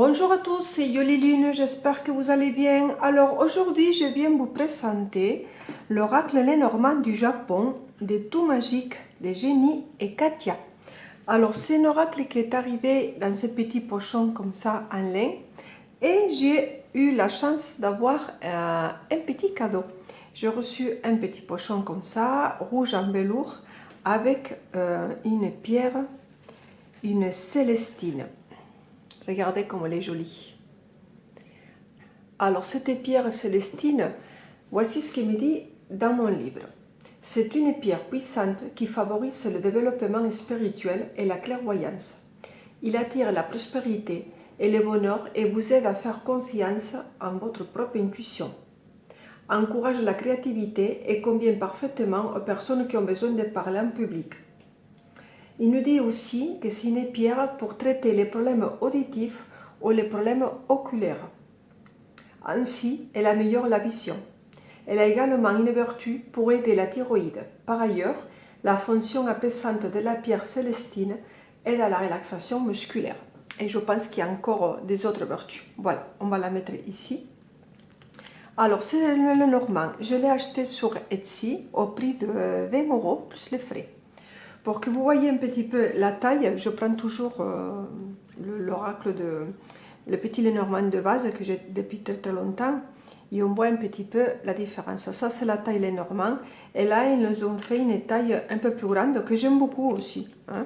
Bonjour à tous, c'est Yoli Lune, j'espère que vous allez bien. Alors aujourd'hui, je viens vous présenter l'oracle Lenormand du Japon, des Tout Magiques, des Génies et Katia. Alors c'est un oracle qui est arrivé dans ces petits pochons comme ça en lin et j'ai eu la chance d'avoir un petit cadeau. J'ai reçu un petit pochon comme ça, rouge en velours, avec une pierre, une célestine. Regardez comme elle est jolie. Alors cette pierre célestine, voici ce qu'il me dit dans mon livre. C'est une pierre puissante qui favorise le développement spirituel et la clairvoyance. Il attire la prospérité et le bonheur et vous aide à faire confiance en votre propre intuition. Encourage la créativité et convient parfaitement aux personnes qui ont besoin de parler en public. Il nous dit aussi que c'est une pierre pour traiter les problèmes auditifs ou les problèmes oculaires. Ainsi, elle améliore la vision. Elle a également une vertu pour aider la thyroïde. Par ailleurs, la fonction apaisante de la pierre célestine aide à la relaxation musculaire. Et je pense qu'il y a encore des autres vertus. Voilà, on va la mettre ici. Alors, c'est le Lenormand. Je l'ai acheté sur Etsy au prix de 20 € plus les frais. Pour que vous voyez un petit peu la taille, je prends toujours l'oracle de le petit Lenormand de vase que j'ai depuis très longtemps et on voit un petit peu la différence. Ça c'est la taille Lenormand et là ils nous ont fait une taille un peu plus grande que j'aime beaucoup aussi. Hein.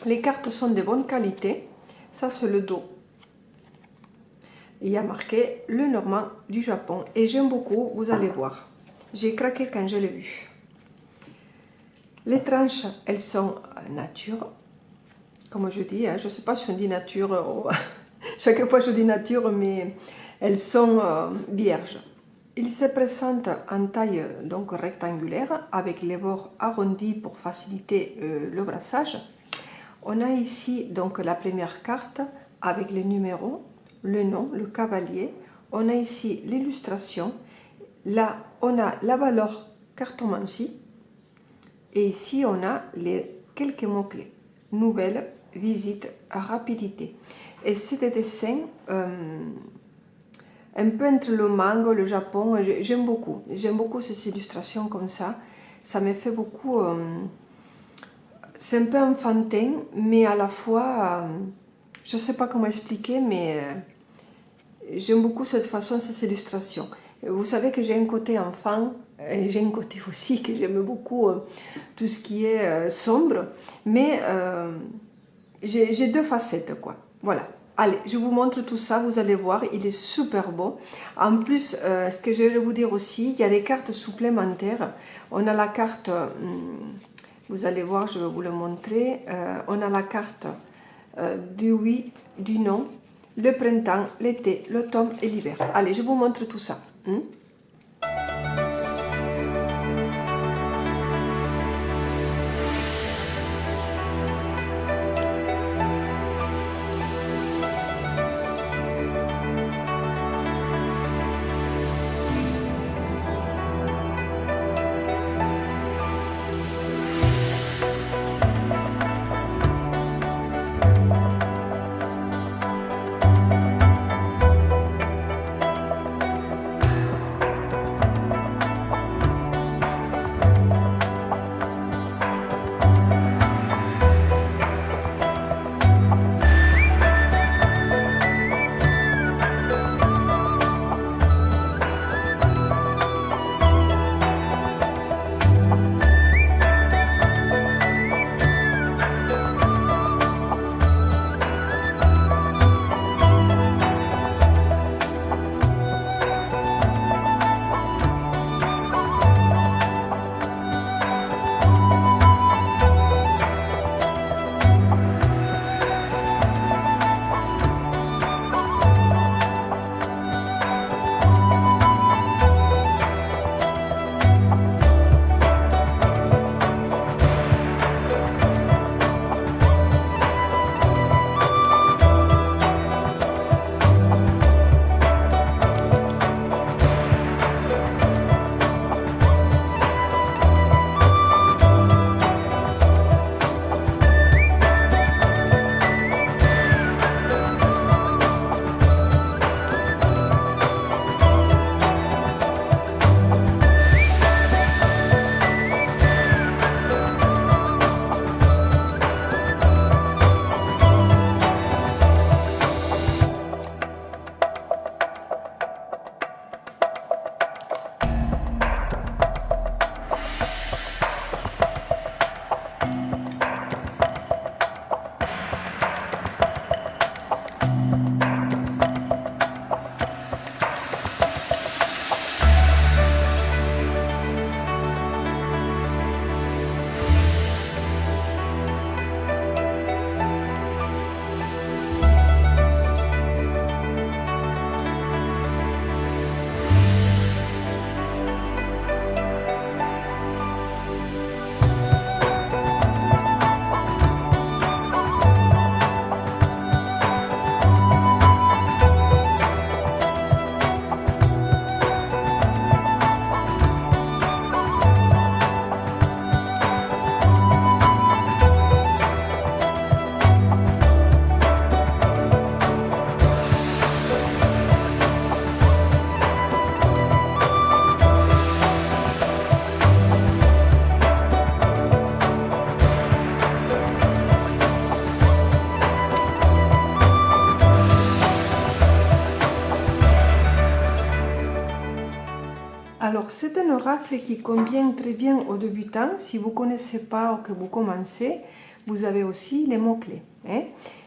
Les cartes sont de bonne qualité. Ça c'est le dos. Il y a marqué Lenormand du Japon et j'aime beaucoup, vous allez voir. J'ai craqué quand je l'ai vu. Les tranches, elles sont nature, comme je dis, hein, je ne sais pas si on dit nature, chaque fois je dis nature, mais elles sont vierges. Il se présente en taille donc rectangulaire, avec les bords arrondis pour faciliter le brassage. On a ici donc la première carte avec les numéros, le nom, le cavalier. On a ici l'illustration, là on a la valeur cartomancie. Et ici, on a quelques mots-clés. Nouvelle, visite, rapidité. Et c'est des dessins un peu entre le manga, le Japon. J'aime beaucoup. J'aime beaucoup ces illustrations comme ça. Ça me fait beaucoup... c'est un peu enfantin, mais à la fois... je ne sais pas comment expliquer, mais j'aime beaucoup cette façon, ces illustrations. Vous savez que j'ai un côté enfant, et j'ai un côté aussi que j'aime beaucoup tout ce qui est sombre, mais j'ai deux facettes, quoi. Voilà. Allez, je vous montre tout ça, vous allez voir, il est super beau. En plus, ce que je vais vous dire aussi, il y a des cartes supplémentaires. On a la carte, vous allez voir, je vais vous le montrer, on a la carte du oui, du non, le printemps, l'été, l'automne et l'hiver. Allez, je vous montre tout ça. Alors, c'est un oracle qui convient très bien aux débutants. Si vous ne connaissez pas ou que vous commencez, vous avez aussi les mots-clés. Hein.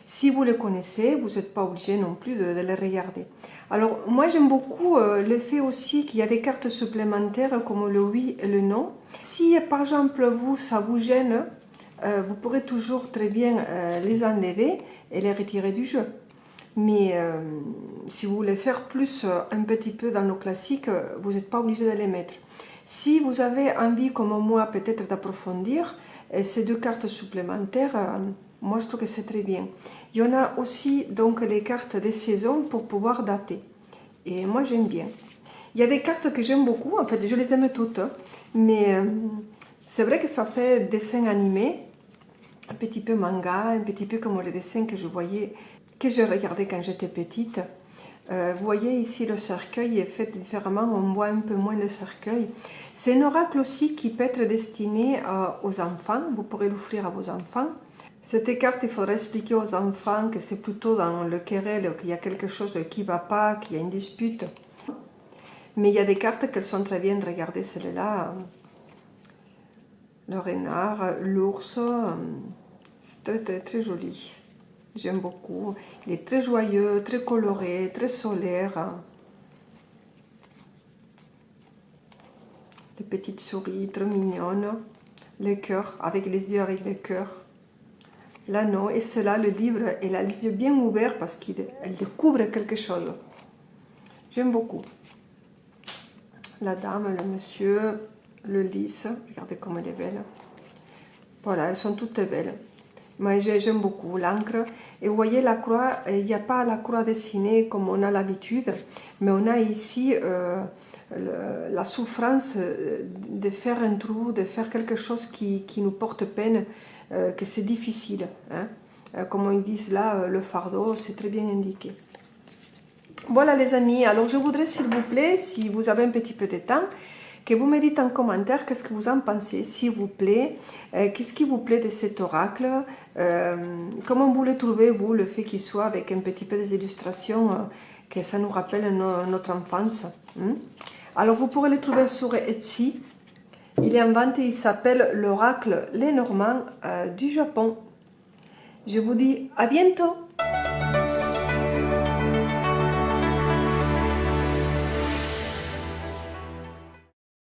Si vous les connaissez, vous n'êtes pas obligé non plus de les regarder. Alors, moi, j'aime beaucoup le fait aussi qu'il y a des cartes supplémentaires comme le oui et le non. Si, par exemple, vous, ça vous gêne, vous pourrez toujours très bien les enlever et les retirer du jeu. Mais si vous voulez faire plus un petit peu dans le classique, vous n'êtes pas obligé de les mettre. Si vous avez envie, comme moi, peut-être d'approfondir, ces deux cartes supplémentaires, moi je trouve que c'est très bien. Il y en a aussi donc les cartes des saisons pour pouvoir dater. Et moi j'aime bien. Il y a des cartes que j'aime beaucoup, en fait je les aime toutes, mais c'est vrai que ça fait dessin animé, un petit peu manga, un petit peu comme les dessins que je voyais, que je regardais quand j'étais petite. Vous voyez ici le cercueil est fait différemment, on voit un peu moins le cercueil. C'est un oracle aussi qui peut être destiné aux enfants, vous pourrez l'offrir à vos enfants. Cette carte, il faudrait expliquer aux enfants que c'est plutôt dans le querelle, qu'il y a quelque chose qui ne va pas, qu'il y a une dispute. Mais il y a des cartes qu'elles sont très bien, regardez celle-là. Le renard, l'ours, c'est très, très, très joli. J'aime beaucoup. Il est très joyeux, très coloré, très solaire. Des petites souris très mignonnes. Le cœur, avec les yeux avec le cœur. L'anneau, et cela, le livre, elle a les yeux bien ouverts parce qu'elle découvre quelque chose. J'aime beaucoup. La dame, le monsieur, le lys. Regardez comme elle est belle. Voilà, elles sont toutes belles. Moi, j'aime beaucoup l'encre. Et vous voyez la croix, il n'y a pas la croix dessinée comme on a l'habitude, mais on a ici la souffrance de faire un trou, de faire quelque chose qui nous porte peine, que c'est difficile. Hein. Comme ils disent là, le fardeau, c'est très bien indiqué. Voilà les amis, alors je voudrais s'il vous plaît, si vous avez un petit peu de temps, que vous me dites en commentaire qu'est-ce que vous en pensez, s'il vous plaît, qu'est-ce qui vous plaît de cet oracle, comment vous le trouvez, vous, le fait qu'il soit avec un petit peu des illustrations, que ça nous rappelle notre enfance. Alors vous pourrez le trouver sur Etsy, il est en vente et il s'appelle l'oracle Lenormand du Japon. Je vous dis à bientôt.